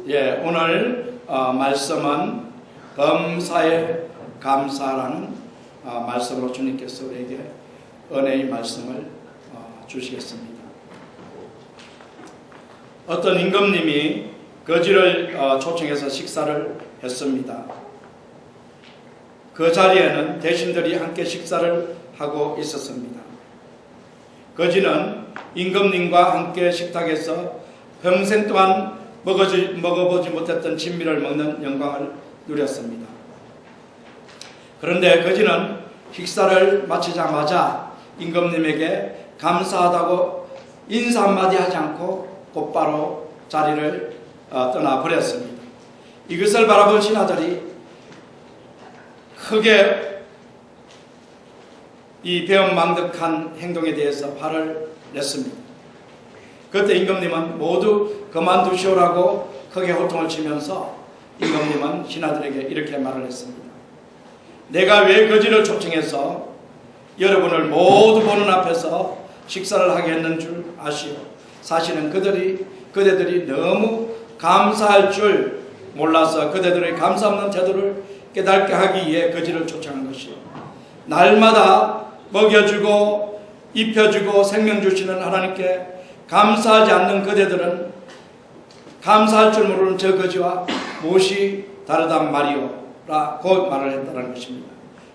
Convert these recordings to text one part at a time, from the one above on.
예, 오늘 말씀은 범사에 감사라는 말씀으로 주님께서 우리에게 은혜의 말씀을 주시겠습니다. 어떤 임금님이 거지를 초청해서 식사를 했습니다. 그 자리에는 대신들이 함께 식사를 하고 있었습니다. 거지는 임금님과 함께 식탁에서 평생 동안 먹어보지 못했던 진미를 먹는 영광을 누렸습니다. 그런데 거지는 식사를 마치자마자 임금님에게 감사하다고 인사 한마디 하지 않고 곧바로 자리를 떠나버렸습니다. 이것을 바라본 신하들이 크게 이 배은망덕한 행동에 대해서 화를 냈습니다. 그때 임금님은 모두 그만두시오라고 크게 호통을 치면서 임금님은 신하들에게 이렇게 말을 했습니다. 내가 왜 거지를 초청해서 여러분을 모두 보는 앞에서 식사를 하게 했는 줄 아시오. 사실은 그대들이 너무 감사할 줄 몰라서 그대들의 감사 없는 태도를 깨닫게 하기 위해 거지를 초청한 것이오. 날마다 먹여주고 입혀주고 생명 주시는 하나님께 감사하지 않는 그대들은 감사할 줄 모르는 저 거지와 무엇이 다르단 말이오 라고 말을 했다는 것입니다.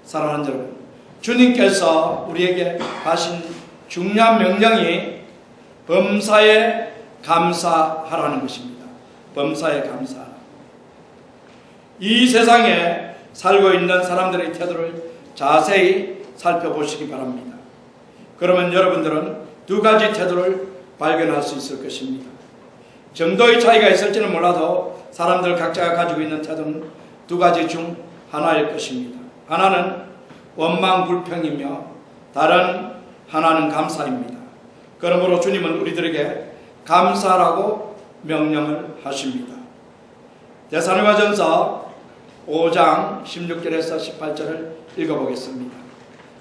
사랑하는 여러분, 주님께서 우리에게 하신 중요한 명령이 범사에 감사하라는 것입니다. 범사에 감사하라. 이 세상에 살고 있는 사람들의 태도를 자세히 살펴보시기 바랍니다. 그러면 여러분들은 두 가지 태도를 발견할 수 있을 것입니다. 정도의 차이가 있을지는 몰라도 사람들 각자가 가지고 있는 태도는 두 가지 중 하나일 것입니다. 하나는 원망불평이며 다른 하나는 감사입니다. 그러므로 주님은 우리들에게 감사라고 명령을 하십니다. 데살로니가전서 5장 16절에서 18절을 읽어보겠습니다.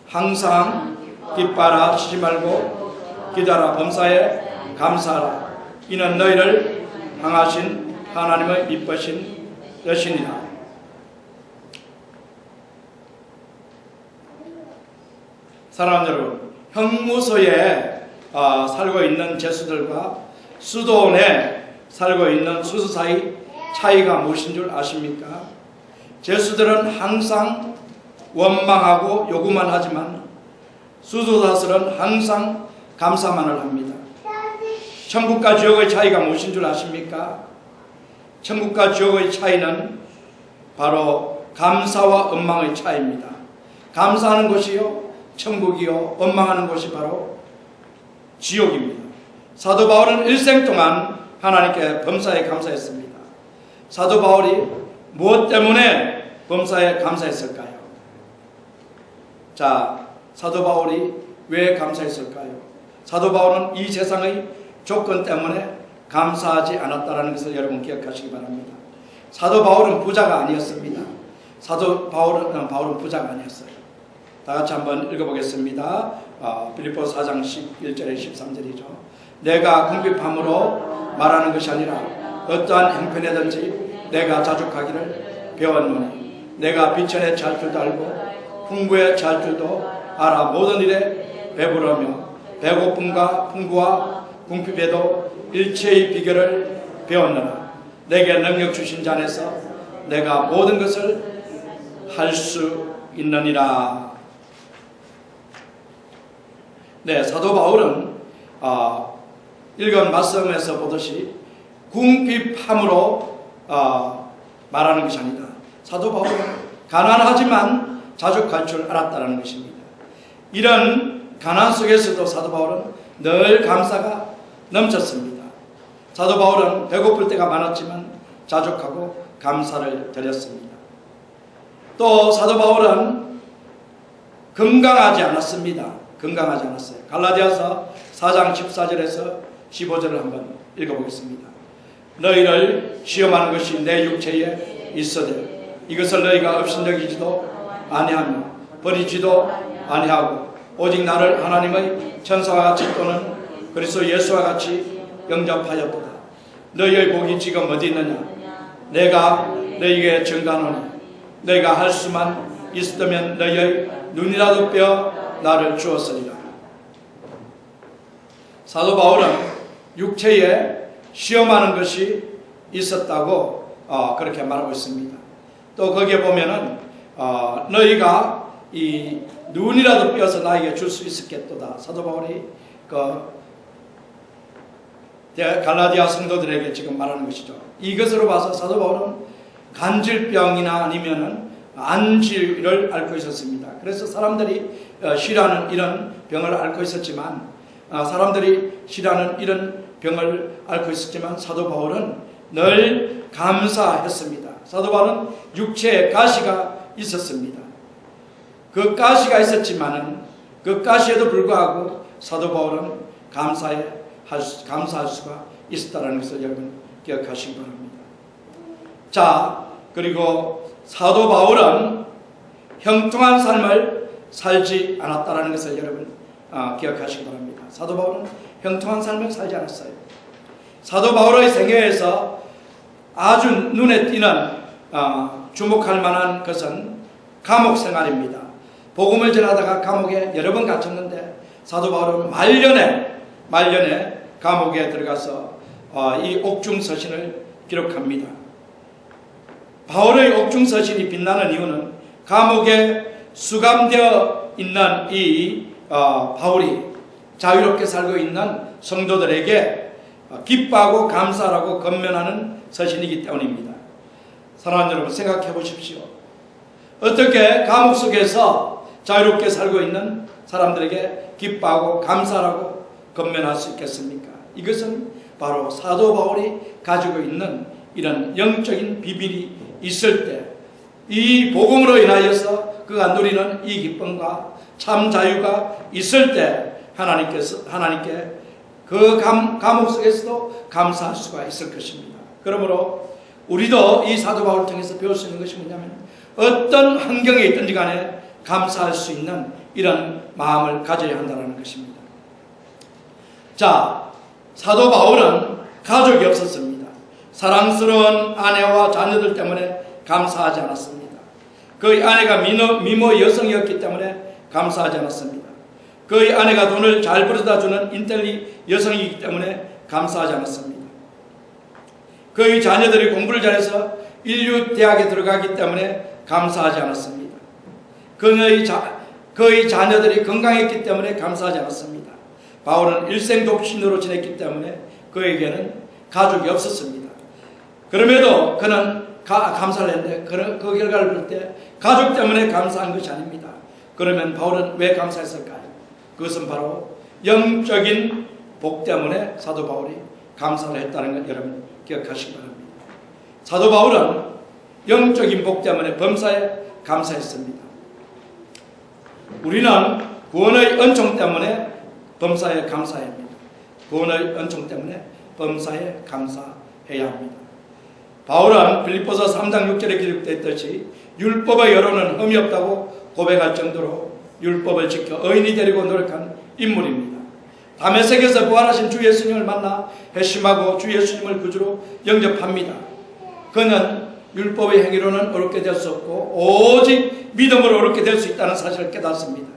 항상 기뻐하라, 쉬지 말고 기도하라, 범사에 감사하라. 이는 너희를 향하신 하나님의 미쁘신 뜻이니라. 사랑하는 여러분, 형무소에 살고 있는 제수들과 수도원에 살고 있는 수수 사이 차이가 무엇인 줄 아십니까? 제수들은 항상 원망하고 요구만 하지만 수도사들은 항상 감사만을 합니다. 천국과 지옥의 차이가 무엇인 줄 아십니까? 천국과 지옥의 차이는 바로 감사와 원망의 차이입니다. 감사하는 것이요 천국이요, 원망하는 것이 바로 지옥입니다. 사도 바울은 일생 동안 하나님께 범사에 감사했습니다. 사도 바울이 무엇 때문에 범사에 감사했을까요? 자, 사도 바울이 왜 감사했을까요? 사도 바울은 이 세상의 조건 때문에 감사하지 않았다는 것을 여러분 기억하시기 바랍니다. 사도 바울은 부자가 아니었습니다. 사도 바울은 부자가 아니었어요. 다 같이 한번 읽어보겠습니다. 빌립보서 4장 11절에 13절이죠. 내가 궁핍함으로 말하는 것이 아니라 어떠한 형편에든지 내가 자족하기를 배웠노니 내가 비천에 잘 줄도 알고 풍부에 잘 줄도 알아. 모든 일에 배부르며 배고픔과 풍부와 궁핍에도 일체의 비결을 배웠노라. 내게 능력 주신 자 안에서 내가 모든 것을 할 수 있느니라. 네, 사도 바울은 읽은 말씀에서 보듯이 궁핍함으로 말하는 것이 아니다. 사도 바울은 가난하지만 자족할 줄 알았다는 것입니다. 이런 가난 속에서도 사도 바울은 늘 감사가 넘쳤습니다. 사도 바울은 배고플 때가 많았지만 자족하고 감사를 드렸습니다. 또 사도 바울은 건강하지 않았습니다. 건강하지 않았어요. 갈라디아서 4장 14절에서 15절을 한번 읽어보겠습니다. 너희를 시험하는 것이 내 육체에 있어되 이것을 너희가 업신여기지도 아니하며 버리지도 아니하고 오직 나를 하나님의 천사와 같이 또는 그리스도 예수와 같이 영접하였도다. 너희의 복이 지금 어디 있느냐? 내가 너희에게 증거하노니 너희가 할 수만 있었다면 너희의 눈이라도 빼어 나를 주었으리라. 사도 바울은 육체에 시험하는 것이 있었다고 그렇게 말하고 있습니다. 또 거기에 보면은 너희가 이 눈이라도 빼어서 나에게 줄 수 있었겠도다. 사도 바울이 갈라디아 성도들에게 지금 말하는 것이죠. 이것으로 봐서 사도 바울은 간질병이나 아니면은 안질을 앓고 있었습니다. 그래서 사람들이 싫어하는 이런 병을 앓고 있었지만 사람들이 싫어하는 이런 병을 앓고 있었지만 사도 바울은 늘 감사했습니다. 사도 바울은 육체에 가시가 있었습니다. 그 가시가 있었지만은 그 가시에도 불구하고 사도 바울은 감사할 수가 있었다는 것을 여러분 기억하시기 바랍니다. 자, 그리고 사도 바울은 형통한 삶을 살지 않았다는 것을 여러분 기억하시기 바랍니다. 사도 바울은 형통한 삶을 살지 않았어요. 사도 바울의 생애에서 아주 눈에 띄는 주목할 만한 것은 감옥 생활입니다. 복음을 전하다가 감옥에 여러 번 갇혔는데 사도 바울은 말년에 감옥에 들어가서 이 옥중서신을 기록합니다. 바울의 옥중서신이 빛나는 이유는 감옥에 수감되어 있는 이 바울이 자유롭게 살고 있는 성도들에게 기뻐하고 감사하고 건면하는 서신이기 때문입니다. 사랑하는 여러분, 생각해 보십시오. 어떻게 감옥 속에서 자유롭게 살고 있는 사람들에게 기뻐하고 감사하고 건면할 수 있겠습니까? 이것은 바로 사도 바울이 가지고 있는 이런 영적인 비밀이 있을 때, 이 복음으로 인하여서 그가 누리는 이 기쁨과 참 자유가 있을 때 하나님께 그 감옥 속에서도 감사할 수가 있을 것입니다. 그러므로 우리도 이 사도 바울을 통해서 배울 수 있는 것이 뭐냐면 어떤 환경에 있든지 간에 감사할 수 있는 이런 마음을 가져야 한다는 것입니다. 자, 사도 바울은 가족이 없었습니다. 사랑스러운 아내와 자녀들 때문에 감사하지 않았습니다. 그의 아내가 미모 여성이었기 때문에 감사하지 않았습니다. 그의 아내가 돈을 잘 벌어다주는 인텔리 여성이기 때문에 감사하지 않았습니다. 그의 자녀들이 공부를 잘해서 인류 대학에 들어가기 때문에 감사하지 않았습니다. 그의 자녀들이 건강했기 때문에 감사하지 않았습니다. 바울은 일생 독신으로 지냈기 때문에 그에게는 가족이 없었습니다. 그럼에도 그는 감사를 했는데 그 결과를 볼 때 가족 때문에 감사한 것이 아닙니다. 그러면 바울은 왜 감사했을까요? 그것은 바로 영적인 복 때문에 사도 바울이 감사를 했다는 것 여러분 기억하시기 바랍니다. 사도 바울은 영적인 복 때문에 범사에 감사했습니다. 우리는 구원의 은총 때문에 범사에 감사해야 합니다. 구원의 은총 때문에 범사에 감사해야 합니다. 바울은 빌립보서 3장 6절에 기록되었듯이 율법의 여론은 흠이 없다고 고백할 정도로 율법을 지켜 의인이 되려고 노력한 인물입니다. 다메섹에서 부활하신 주 예수님을 만나 회심하고 주 예수님을 구주로 영접합니다. 그는 율법의 행위로는 어렵게 될 수 없고 오직 믿음으로 어렵게 될 수 있다는 사실을 깨닫습니다.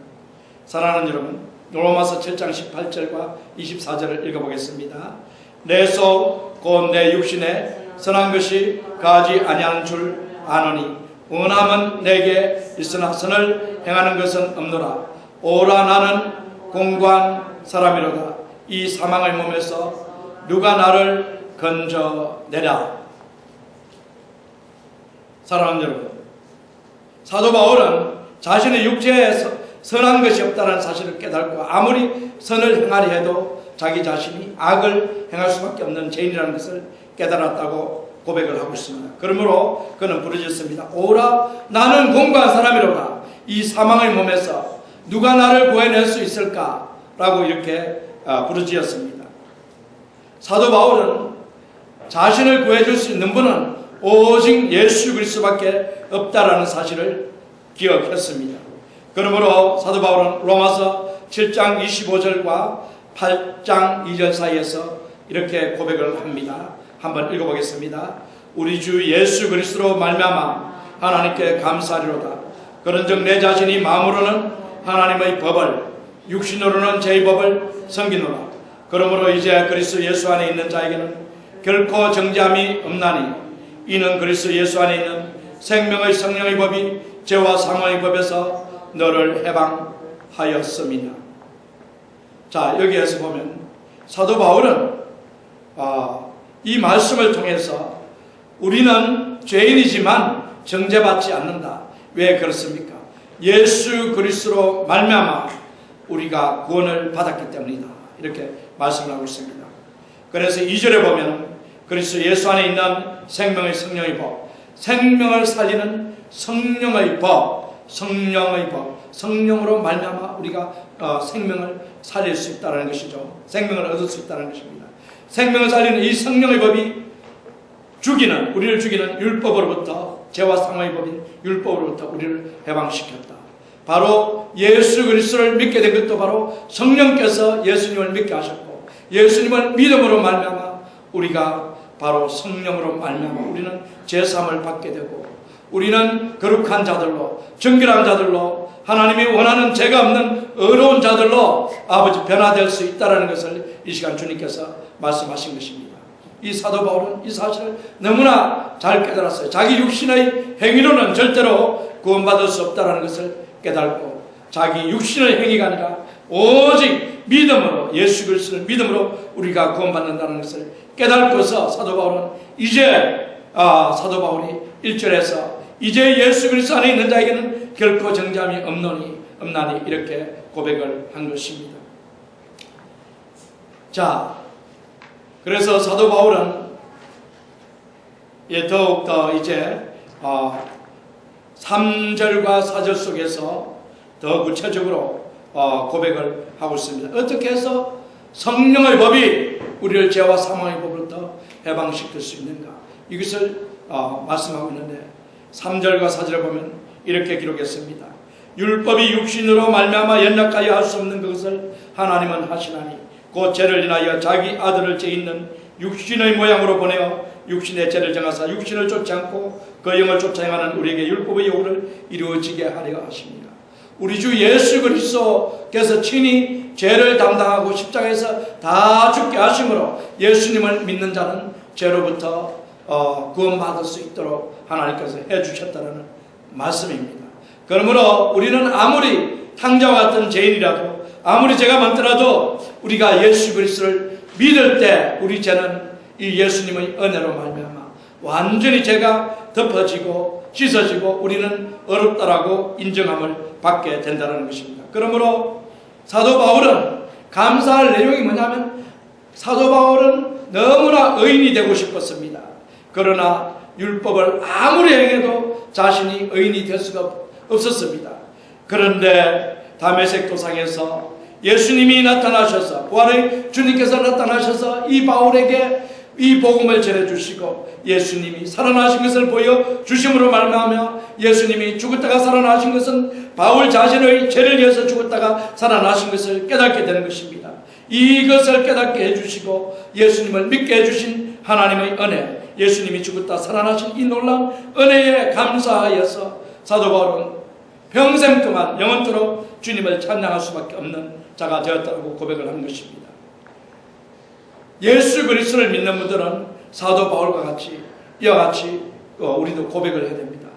사랑하는 여러분, 로마서 7장 18절과 24절을 읽어보겠습니다. 내 속 곧 내 육신에 선한 것이 가지 아니하는 줄 아노니 원함은 내게 있으나 선을 행하는 것은 없노라. 오라 나는 공고한 사람이로다. 이 사망의 몸에서 누가 나를 건져내랴. 사랑하는 여러분, 사도 바울은 자신의 육체에 선한 것이 없다는 사실을 깨닫고 아무리 선을 행하려 해도 자기 자신이 악을 행할 수밖에 없는 죄인이라는 것을 깨달았다고 고백을 하고 있습니다. 그러므로 그는 부르짖습니다. 오라 나는 공고한 사람이로다. 이 사망의 몸에서 누가 나를 구해낼 수 있을까? 라고 이렇게 부르짖었습니다. 사도 바울은 자신을 구해줄 수 있는 분은 오직 예수 그리스도밖에 없다라는 사실을 기억했습니다. 그러므로 사도 바울은 로마서 7장 25절과 8장 2절 사이에서 이렇게 고백을 합니다. 한번 읽어보겠습니다. 우리 주 예수 그리스도로 말미암아 하나님께 감사하리로다. 그런즉 내 자신이 마음으로는 하나님의 법을, 육신으로는 제 법을 섬기노라. 그러므로 이제 그리스도 예수 안에 있는 자에게는 결코 정죄함이 없나니 이는 그리스도 예수 안에 있는 생명의 성령의 법이 죄와 사망의 법에서 너를 해방하였음이나. 자, 여기에서 보면 사도 바울은 이 말씀을 통해서 우리는 죄인이지만 정죄받지 않는다. 왜 그렇습니까? 예수 그리스도로 말미암아 우리가 구원을 받았기 때문이다. 이렇게 말씀을 하고 있습니다. 그래서 2절에 보면 그리스도 예수 안에 있는 생명의 성령의 법, 생명을 살리는 성령의 법, 성령으로 말미암아 우리가 생명을 살릴 수 있다는 것이죠. 생명을 얻을 수 있다는 것입니다. 생명을 살리는 이 성령의 법이 우리를 죽이는 율법으로부터, 죄와 사망의 법인 율법으로부터 우리를 해방시켰다. 바로 예수 그리스도를 믿게 된 것도 바로 성령께서 예수님을 믿게 하셨고, 예수님을 믿음으로 말미암아 우리가 바로 성령으로 말미암아 우리는 제사함을 받게 되고, 우리는 거룩한 자들로, 정결한 자들로, 하나님이 원하는 죄가 없는 의로운 자들로 아버지 변화될 수 있다는 것을 이 시간 주님께서 말씀하신 것입니다. 이 사도 바울은 이 사실을 너무나 잘 깨달았어요. 자기 육신의 행위로는 절대로 구원받을 수 없다는 것을 깨닫고, 자기 육신의 행위가 아니라 오직 믿음으로, 예수 그리스도를 믿음으로 우리가 구원받는다는 것을 깨닫고서 사도 바울은 사도 바울이 1절에서 이제 예수 그리스도 안에 있는 자에게는 결코 정죄함이 없나니 이렇게 고백을 한 것입니다. 자, 그래서 사도 바울은 더욱더 이제 3절과 4절 속에서 더 구체적으로 고백을 하고 있습니다. 어떻게 해서 성령의 법이 우리를 죄와 사망의 법으로부터 해방시킬 수 있는가, 이것을 말씀하고 있는데 3절과 4절을 보면 이렇게 기록했습니다. 율법이 육신으로 말미암아 연약하여 할 수 없는 것을 하나님은 하시나니 곧 죄를 인하여 자기 아들을 죄 있는 육신의 모양으로 보내어 육신의 죄를 정하사 육신을 쫓지 않고 그 영을 쫓아 행하는 우리에게 율법의 요구를 이루어지게 하려 하십니다. 우리 주 예수 그리스도께서 친히 죄를 담당하고 십자가에서 다 죽게 하심으로 예수님을 믿는 자는 죄로부터 구원받을 수 있도록 하나님께서 해주셨다는 말씀입니다. 그러므로 우리는 아무리 탕자와 같은 죄인이라도, 아무리 죄가 많더라도 우리가 예수 그리스도를 믿을 때 우리 죄는 이 예수님의 은혜로 말미암아 완전히 죄가 덮어지고 씻어지고 우리는 어렵다라고 인정함을 받게 된다는 것입니다. 그러므로 사도 바울은 감사할 내용이 뭐냐면, 사도 바울은 너무나 의인이 되고 싶었습니다. 그러나 율법을 아무리 행해도 자신이 의인이 될 수가 없었습니다. 그런데 다메섹 도상에서 예수님이 나타나셔서, 부활의 주님께서 나타나셔서 이 바울에게 이 복음을 전해주시고 예수님이 살아나신 것을 보여주심으로 말미암아 예수님이 죽었다가 살아나신 것은 바울 자신의 죄를 위해서 죽었다가 살아나신 것을 깨닫게 되는 것입니다. 이것을 깨닫게 해주시고 예수님을 믿게 해주신 하나님의 은혜, 예수님이 죽었다 살아나신 이 놀라운 은혜에 감사하여서 사도 바울은 평생 동안 영원토록 주님을 찬양할 수밖에 없는 자가 되었다고 고백을 하는 것입니다. 예수 그리스도를 믿는 분들은 사도 바울과 같이 이와 같이 우리도 고백을 해야 됩니다.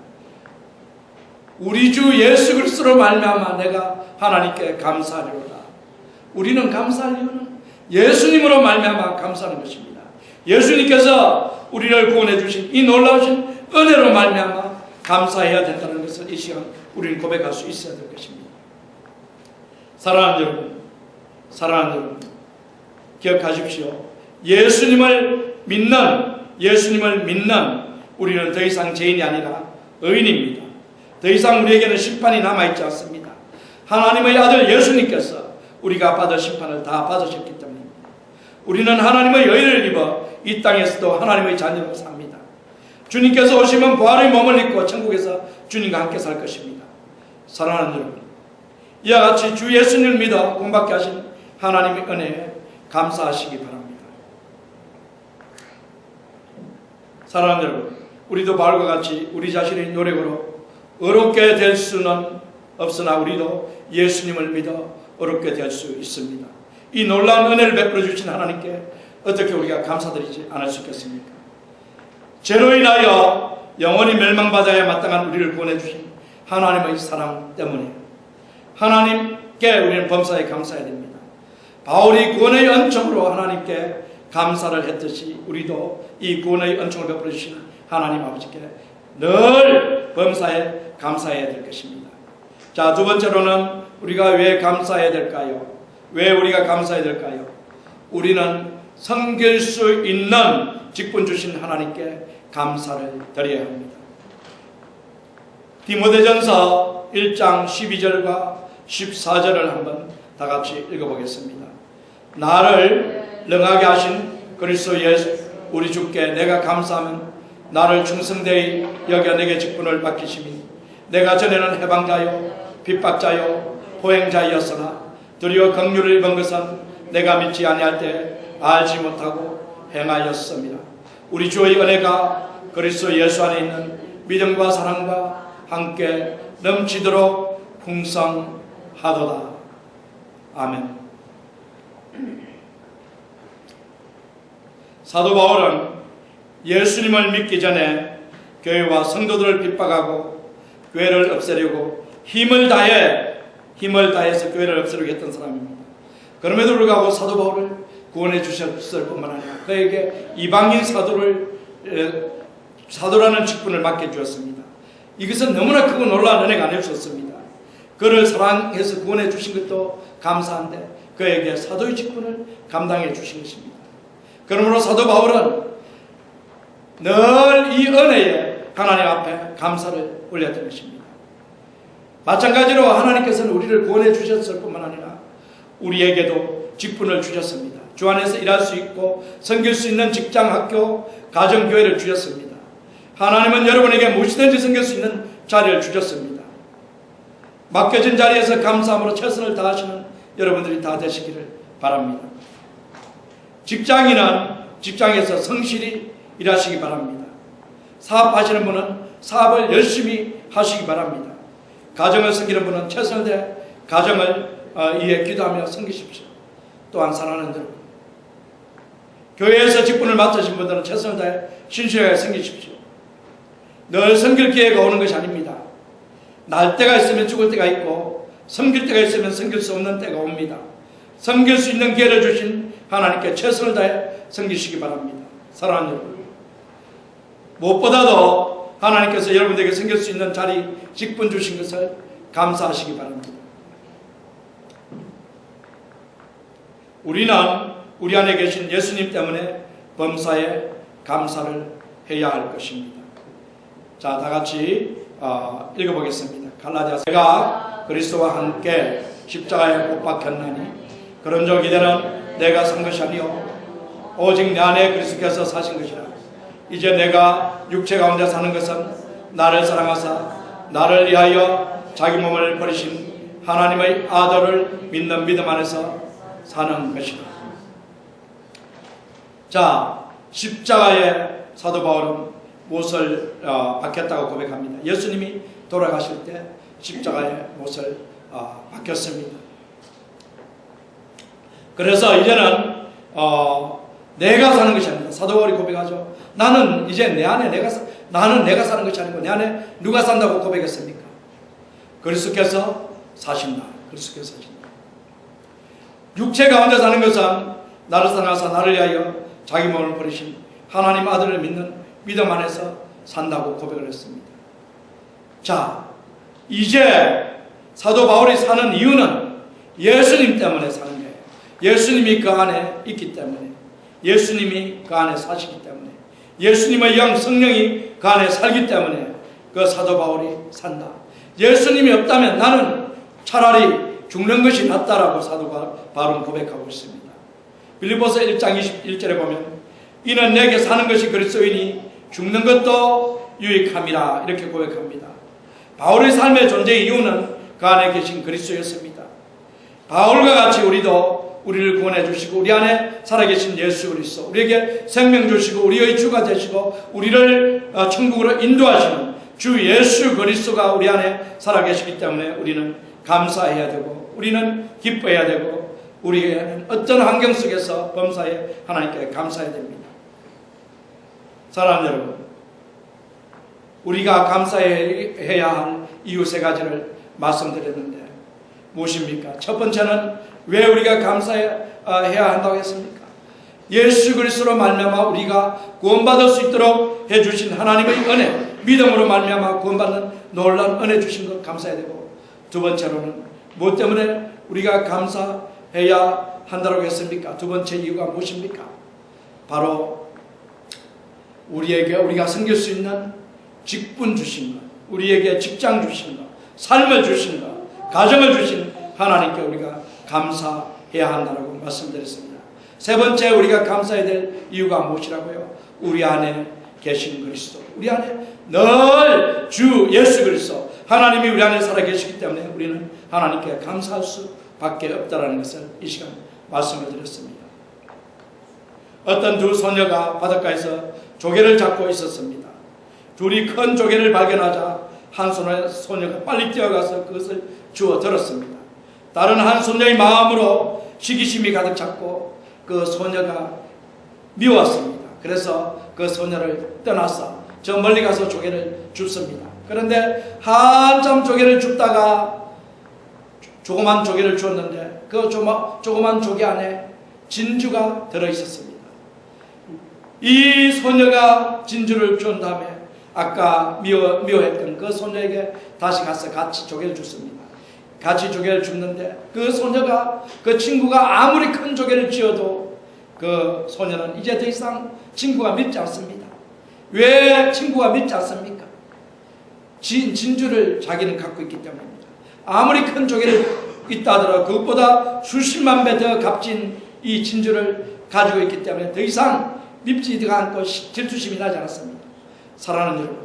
우리 주 예수 그리스도로 말미암아 내가 하나님께 감사하리로다. 우리는 감사할 이유는 예수님으로 말미암아 감사하는 것입니다. 예수님께서 우리를 구원해 주신 이 놀라우신 은혜로 말미암아 감사해야 된다는 것을 이 시간 우리는 고백할 수 있어야 될 것입니다. 사랑하는 여러분, 기억하십시오. 예수님을 믿는 우리는 더 이상 죄인이 아니라 의인입니다. 더 이상 우리에게는 심판이 남아있지 않습니다. 하나님의 아들 예수님께서 우리가 받을 심판을 다 받으셨기 때문입니다. 우리는 하나님의 의를 입어 이 땅에서도 하나님의 자녀로 삽니다. 주님께서 오시면 부활의 몸을 입고 천국에서 주님과 함께 살 것입니다. 사랑하는 여러분, 이와 같이 주 예수님을 믿어 구원받게 하신 하나님의 은혜에 감사하시기 바랍니다. 사랑하는 여러분, 우리도 바울과 같이 우리 자신의 노력으로 의롭게 될 수는 없으나 우리도 예수님을 믿어 의롭게 될 수 있습니다. 이 놀라운 은혜를 베풀어 주신 하나님께 어떻게 우리가 감사드리지 않을 수 있겠습니까? 죄로 인하여 영원히 멸망받아야 마땅한 우리를 구원해 주신 하나님의 사랑 때문에 하나님께 우리는 범사에 감사해야 됩니다. 바울이 구원의 은총으로 하나님께 감사를 했듯이 우리도 이 구원의 은총을 베풀어 주신 하나님 아버지께 늘 범사에 감사해야 될 것입니다. 자, 두 번째로는 우리가 왜 감사해야 될까요? 왜 우리가 감사해야 될까요? 우리는 섬길 수 있는 직분 주신 하나님께 감사를 드려야 합니다. 디모데전서 1장 12절과 14절을 한번 다 같이 읽어보겠습니다. 나를 능하게 하신 그리스도 예수 우리 주께 내가 감사하면 나를 충성되이 여겨 내게 직분을 맡기심이 내가 전에는 해방자요 핍박자요 포행자였으나 드디어 긍휼을 입은 것은 내가 믿지 아니할 때 알지 못하고 행하였습니다. 우리 주의 은혜가 그리스도 예수 안에 있는 믿음과 사랑과 함께 넘치도록 풍성하도다. 아멘. 사도 바울은 예수님을 믿기 전에 교회와 성도들을 핍박하고 교회를 없애려고 힘을 다해서 교회를 없애려고 했던 사람입니다. 그럼에도 불구하고 사도 바울을 구원해 주셨을 뿐만 아니라 그에게 이방인 사도라는 직분을 맡겨주었습니다. 이것은 너무나 크고 놀라운 은혜가 아닐 수 없습니다. 그를 사랑해서 구원해 주신 것도 감사한데 그에게 사도의 직분을 감당해 주신 것입니다. 그러므로 사도 바울은 늘 이 은혜에 하나님 앞에 감사를 올렸던 것입니다. 마찬가지로 하나님께서는 우리를 구원해 주셨을 뿐만 아니라 우리에게도 직분을 주셨습니다. 주 안에서 일할 수 있고 섬길 수 있는 직장, 학교, 가정교회를 주셨습니다. 하나님은 여러분에게 무엇이든지 섬길 수 있는 자리를 주셨습니다. 맡겨진 자리에서 감사함으로 최선을 다하시는 여러분들이 다 되시기를 바랍니다. 직장인은 직장에서 성실히 일하시기 바랍니다. 사업하시는 분은 사업을 열심히 하시기 바랍니다. 가정을 섬기는 분은 최선을 다해 가정을 위해 기도하며 섬기십시오. 또한 사랑하는 여러분, 교회에서 직분을 맡으신 분들은 최선을 다해 신실하게 섬기십시오. 늘 섬길 기회가 오는 것이 아닙니다. 날 때가 있으면 죽을 때가 있고 섬길 때가 있으면 섬길 수 없는 때가 옵니다. 섬길 수 있는 기회를 주신 하나님께 최선을 다해 섬기시기 바랍니다. 사랑하는 여러분, 무엇보다도 하나님께서 여러분들에게 섬길 수 있는 자리, 직분 주신 것을 감사하시기 바랍니다. 우리는 우리 안에 계신 예수님 때문에 범사에 감사를 해야 할 것입니다. 자, 다 같이 읽어보겠습니다. 갈라디아서 내가 그리스도와 함께 십자가에 못 박혔나니 그런즉 이제는 내가 산 것이 아니요 오직 내 안에 그리스도께서 사신 것이라. 이제 내가 육체 가운데 사는 것은 나를 사랑하사 나를 위하여 자기 몸을 버리신 하나님의 아들을 믿는 믿음 안에서 사는 것이다. 자, 십자가에 사도 바울은 못을 박혔다고 고백합니다. 예수님이 돌아가실 때 십자가에 못을 박혔습니다. 그래서 이제는 내가 사는 것이 아닙니다. 사도 바울이 고백하죠. 나는 이제 내 안에 나는 내가 사는 것이 아니고 내 안에 누가 산다고 고백했습니까? 그리스도께서 사신다. 그리스도께서 사신다. 육체 가운데 사는 것은 나를 사랑하사 나를 위하여 자기 몸을 버리신 하나님 아들을 믿는 믿음 안에서 산다고 고백을 했습니다. 자, 이제 사도 바울이 사는 이유는 예수님 때문에 사는 거예요. 예수님이 그 안에 있기 때문에, 예수님이 그 안에 사시기 때문에, 예수님의 영 성령이 그 안에 살기 때문에 그 사도 바울이 산다. 예수님이 없다면 나는 차라리 죽는 것이 낫다라고 사도 바울은 고백하고 있습니다. 빌립보서 1장 21절에 보면 이는 내게 사는 것이 그리스도이니 죽는 것도 유익함이라 이렇게 고백합니다. 바울의 삶의 존재의 이유는 그 안에 계신 그리스도였습니다. 바울과 같이 우리도 우리를 구원해 주시고 우리 안에 살아계신 예수 그리스도, 우리에게 생명 주시고 우리의 주가 되시고 우리를 천국으로 인도하시는 주 예수 그리스도가 우리 안에 살아계시기 때문에 우리는 감사해야 되고 우리는 기뻐해야 되고 우리는 어떤 환경 속에서 범사에 하나님께 감사해야 됩니다. 사랑하는 여러분, 우리가 감사해야 할 이유 세 가지를 말씀드렸는데 무엇입니까? 첫 번째는 왜 우리가 감사해야 한다고 했습니까? 예수 그리스도로 말미암아 우리가 구원받을 수 있도록 해주신 하나님의 은혜, 믿음으로 말미암아 구원받는 놀라운 은혜 주신 것 감사해야 되고, 두 번째로는 무엇 때문에 우리가 감사해야 한다고 했습니까? 두 번째 이유가 무엇입니까? 바로 우리가 섬길 수 있는 직분 주신 것, 우리에게 직장 주신 것, 삶을 주신 것, 가정을 주신 하나님께 우리가 감사해야 한다고 말씀드렸습니다. 세 번째 우리가 감사해야 될 이유가 무엇이라고요? 우리 안에 계신 그리스도, 우리 안에 늘 주 예수 그리스도 하나님이 우리 안에 살아 계시기 때문에 우리는 하나님께 감사할 수밖에 없다라는 것을 이 시간 말씀을 드렸습니다. 어떤 두 소녀가 바닷가에서 조개를 잡고 있었습니다. 둘이 큰 조개를 발견하자 한 소녀가 빨리 뛰어가서 그것을 주워 들었습니다. 다른 한 소녀의 마음으로 시기심이 가득 찼고 그 소녀가 미웠습니다. 그래서 그 소녀를 떠나서 저 멀리 가서 조개를 줍습니다. 그런데 한참 조개를 줍다가 조그만 조개를 주었는데 그 조그만 조개 안에 진주가 들어있었습니다. 이 소녀가 진주를 준 다음에 아까 미워했던 그 소녀에게 다시 가서 같이 조개를 줬습니다. 같이 조개를 줍는데 그 소녀가, 그 친구가 아무리 큰 조개를 쥐어도 그 소녀는 이제 더 이상 친구가 밉지 않습니다. 왜 친구가 밉지 않습니까? 진주를 자기는 갖고 있기 때문입니다. 아무리 큰 조개를 있다 하더라도 그것보다 수십만 배 더 값진 이 진주를 가지고 있기 때문에 더 이상 밉지가 않고 질투심이 나지 않았습니다. 사랑하는 여러분,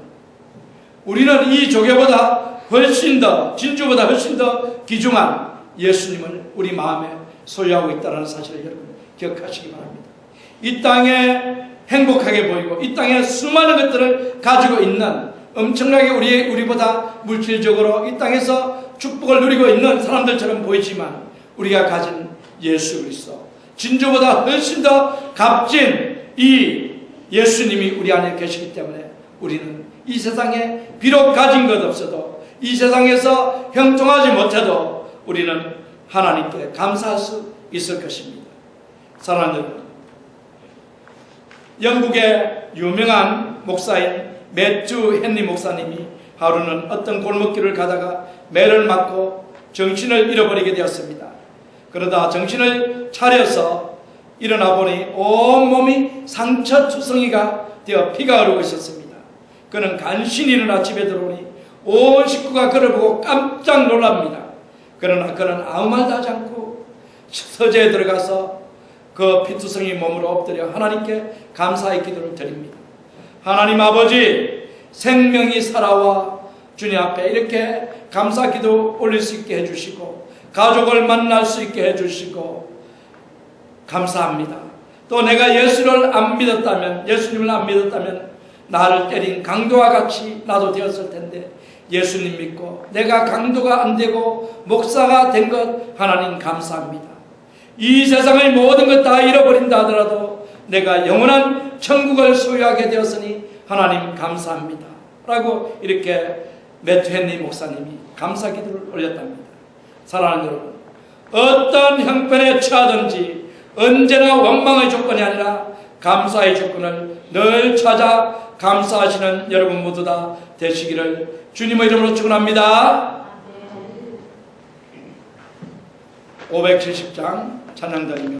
우리는 이 조개보다 훨씬 더, 진주보다 훨씬 더 귀중한 예수님을 우리 마음에 소유하고 있다는 사실을 여러분 기억하시기 바랍니다. 이 땅에 행복하게 보이고 이 땅에 수많은 것들을 가지고 있는, 엄청나게 우리보다 물질적으로 이 땅에서 축복을 누리고 있는 사람들처럼 보이지만 우리가 가진 예수 그리스도, 진주보다 훨씬 더 값진 이 예수님이 우리 안에 계시기 때문에 우리는 이 세상에 비록 가진 것 없어도, 이 세상에서 형통하지 못해도 우리는 하나님께 감사할 수 있을 것입니다. 사랑하는 여러분, 영국의 유명한 목사인 매튜 헨리 목사님이 하루는 어떤 골목길을 가다가 매를 맞고 정신을 잃어버리게 되었습니다. 그러다 정신을 차려서 일어나 보니 온몸이 상처투성이가 되어 피가 흐르고 있었습니다. 그는 간신히 일어나 집에 들어오니 온 식구가 그를 보고 깜짝 놀랍니다. 그러나 그는 아무 말도 하지 않고 서재에 들어가서 그 피투성이 몸으로 엎드려 하나님께 감사의 기도를 드립니다. 하나님 아버지, 생명이 살아와 주님 앞에 이렇게 감사 기도 올릴 수 있게 해주시고 가족을 만날 수 있게 해주시고 감사합니다. 또 내가 예수님을 안 믿었다면 나를 때린 강도와 같이 나도 되었을 텐데 예수님 믿고 내가 강도가 안 되고 목사가 된 것 하나님 감사합니다. 이 세상의 모든 것 다 잃어버린다 하더라도 내가 영원한 천국을 소유하게 되었으니 하나님 감사합니다 라고 이렇게 매튜 헨리 목사님이 감사 기도를 올렸답니다. 사랑하는 여러분, 어떤 형편에 처하든지 언제나 원망의 조건이 아니라 감사의 조건을 늘 찾아 감사하시는 여러분 모두 다 되시기를 주님의 이름으로 축원합니다. 570장 찬양단입니다.